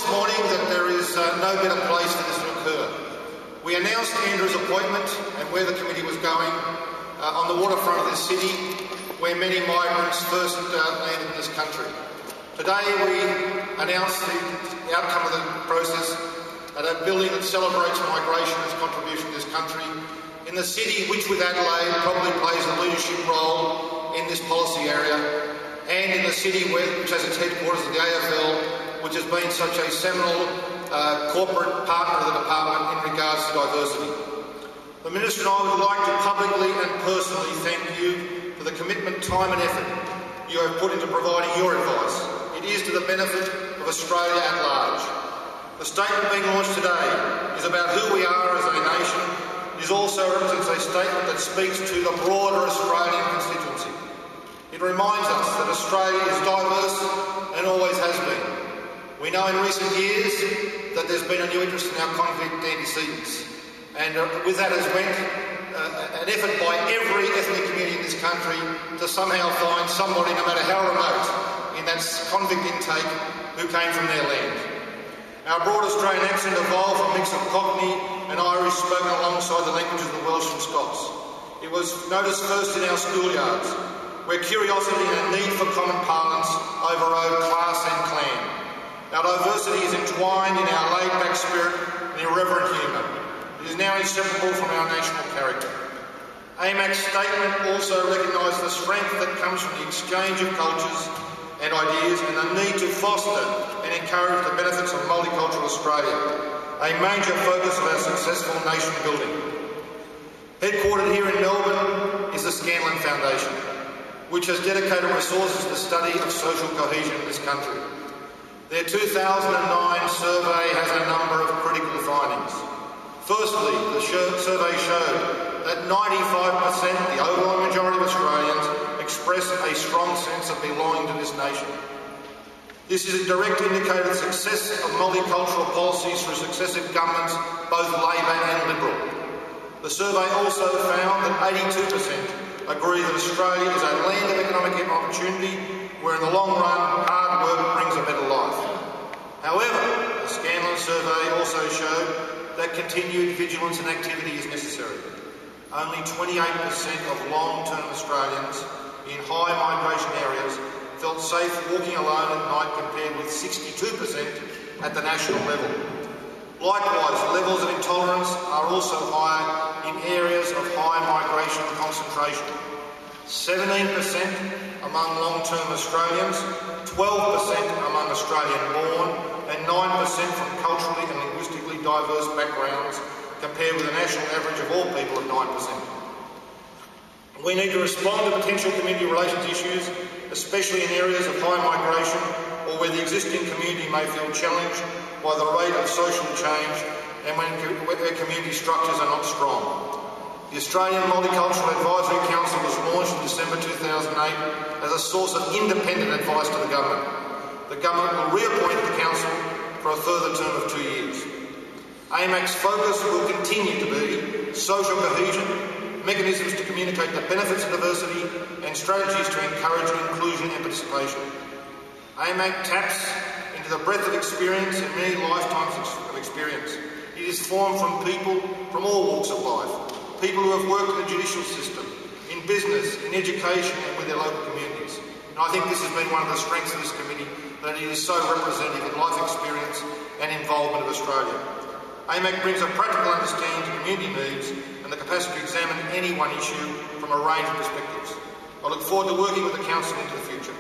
this morning that there is no better place for this to occur. We announced Andrew's appointment and where the committee was going on the waterfront of this city, where many migrants first landed in this country. Today we announce the outcome of the process at a building that celebrates migration and its contribution to this country, in the city which, with Adelaide, probably plays a leadership role in this policy area, and in the city which has its headquarters at the AFL, which has been such a seminal corporate partner of the department in regards to diversity. The Minister and I would like to publicly and personally thank you for the commitment, time and effort you have put into providing your advice. It is to the benefit of Australia at large. The statement being launched today is about who we are as a nation. It also represents a statement that speaks to the broader Australian constituency. It reminds us that Australia is diverse and always has been. We know in recent years that there's been a new interest in our convict antecedents, and with that has went an effort by every ethnic community in this country to somehow find somebody, no matter how remote, in that convict intake who came from their land. Our broad Australian accent evolved from a mix of Cockney and Irish spoken alongside the languages of the Welsh and Scots. It was noticed first in our schoolyards, where curiosity and a need for common parlance overrode class and clan. Our diversity is entwined in our laid-back spirit and irreverent humour. It is now inseparable from our national character. AMAC's statement also recognised the strength that comes from the exchange of cultures and ideas and the need to foster and encourage the benefits of multicultural Australia, a major focus of our successful nation building. Headquartered here in Melbourne is the Scanlon Foundation, which has dedicated resources to the study of social cohesion in this country. Their 2009 survey has a number of critical findings. Firstly, the survey showed that 95%, the overwhelming majority of Australians, express a strong sense of belonging to this nation. This is a direct indicator of the success of multicultural policies through successive governments, both Labor and Liberal. The survey also found that 82% agree that Australia is a land of economic opportunity where in the long run hard work brings a better life. However, the Scanlon survey also showed that continued vigilance and activity is necessary. Only 28% of long-term Australians in high migration areas felt safe walking alone at night, compared with 62% at the national level. Likewise, levels of intolerance are also higher in areas of high migration concentration. 17% among long-term Australians, 12% among Australian-born, and 9% from culturally and linguistically diverse backgrounds, compared with a national average of all people of 9%. We need to respond to potential community relations issues, especially in areas of high migration or where the existing community may feel challenged by the rate of social change and when their community structures are not strong. The Australian Multicultural Advisory Council was launched in December 2008 as a source of independent advice to the government. The government will reappoint the council for a further term of 2 years. AMAC's focus will continue to be social cohesion, mechanisms to communicate the benefits of diversity, and strategies to encourage inclusion and participation. AMAC taps into the breadth of experience and many lifetimes of experience. It is formed from people from all walks of life, people who have worked in the judicial system, in business, in education and with their local communities. And I think this has been one of the strengths of this committee, that it is so representative in life experience and involvement of Australia. AMAC brings a practical understanding to community needs and the capacity to examine any one issue from a range of perspectives. I look forward to working with the Council into the future.